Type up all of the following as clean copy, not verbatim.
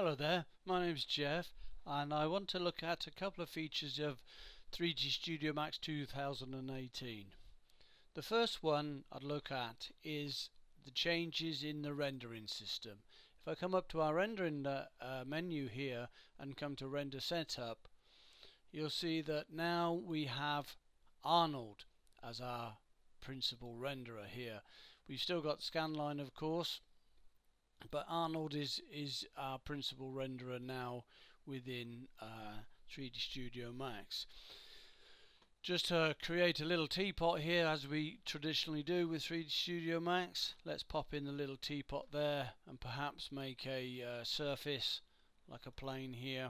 Hello there, my name is Jeff and I want to look at a couple of features of 3D Studio Max 2018. The first one I'd look at is the changes in the rendering system. If I come up to our rendering menu here and come to render setup, you'll see that now we have Arnold as our principal renderer here. We've still got Scanline, of course, but Arnold is our principal renderer now within 3D Studio Max. Just to create a little teapot here, as we traditionally do with 3D Studio Max, let's pop in the little teapot there and perhaps make a surface like a plane here,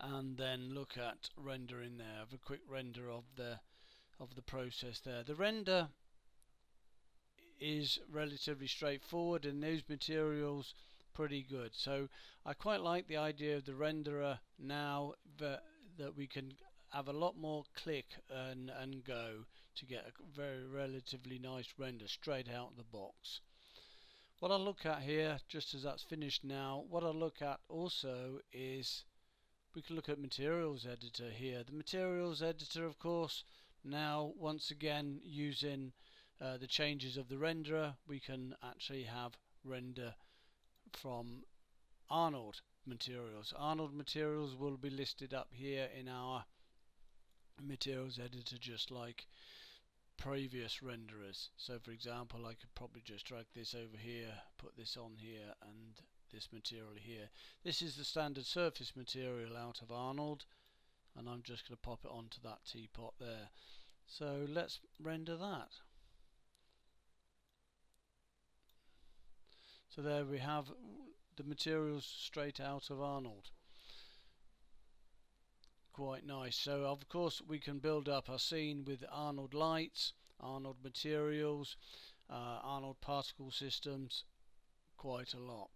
and then look at rendering there. Have a quick render of the process there. The render is relatively straightforward and those materials pretty good, so I quite like the idea of the renderer now that we can have a lot more click and go to get a very relatively nice render straight out of the box. What I'll look at here, just as that's finished now, what I'll look at also is we can look at materials editor here. The materials editor, of course, now once again using the changes of the renderer, we can actually have render from Arnold materials. Arnold materials will be listed up here in our materials editor, just like previous renderers. So for example, I could probably just drag this over here, put this on here, and this material here. This is the standard surface material out of Arnold, and I'm just going to pop it onto that teapot there. So let's render that. So there we have the materials straight out of Arnold. Quite nice. So of course we can build up our scene with Arnold lights, Arnold materials, Arnold particle systems, quite a lot.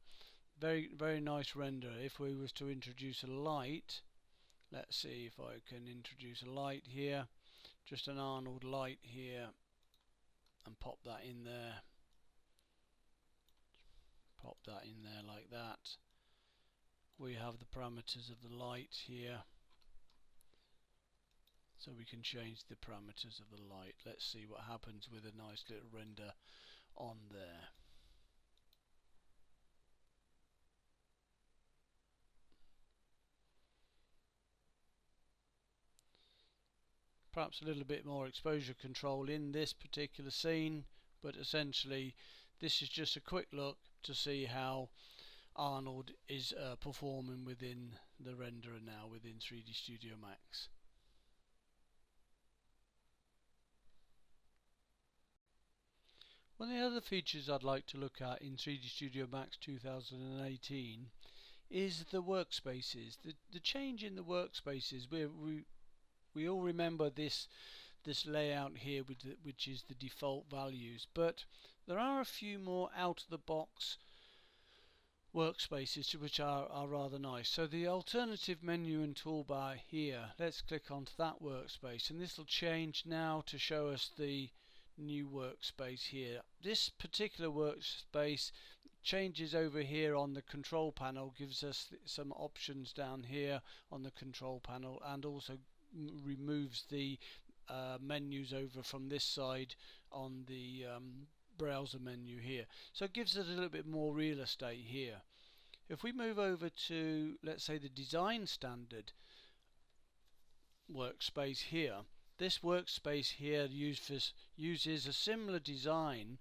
Very nice render. If we was to introduce a light, let's see if I can introduce a light here, just an Arnold light here, and pop that in there. Pop that in there like that. We have the parameters of the light here, so we can change the parameters of the light. Let's see what happens with a nice little render on there. Perhaps a little bit more exposure control in this particular scene, but essentially this is just a quick look to see how Arnold is performing within the renderer now within 3D Studio Max. One of the other features I'd like to look at in 3D Studio Max 2018 is the workspaces. The change in the workspaces. We all remember this layout here which is the default values, but there are a few more out of the box workspaces which are rather nice. So the alternative menu and toolbar here, let's click onto that workspace, and this will change now to show us the new workspace here. This particular workspace changes over here on the control panel, gives us some options down here on the control panel, and also removes the menus over from this side on the browser menu here. So it gives us a little bit more real estate here. If we move over to, let's say, the design standard workspace here, this workspace here uses a similar design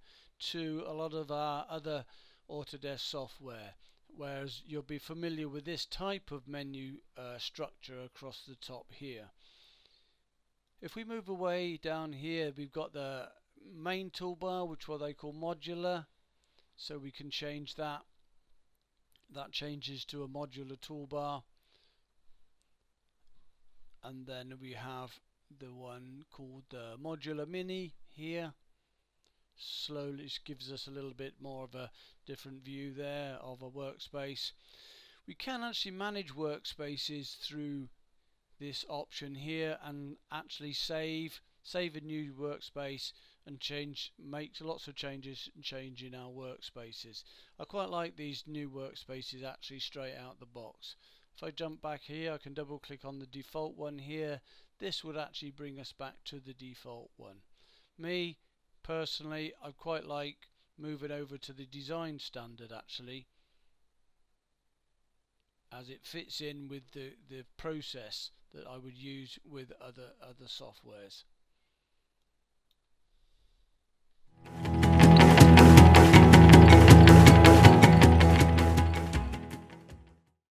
to a lot of our other Autodesk software, whereas you'll be familiar with this type of menu structure across the top here. If we move away down here, we've got the main toolbar, which what they call modular, so we can change that. That changes to a modular toolbar, and then we have the one called the modular mini here. Slowly gives us a little bit more of a different view there of a workspace. We can actually manage workspaces through this option here and actually save a new workspace and makes lots of changes and changing our workspaces. I quite like these new workspaces actually straight out the box. If I jump back here, I can double click on the default one here. This would actually bring us back to the default one. Me personally, I quite like moving over to the design standard actually, as it fits in with the process that I would use with other softwares.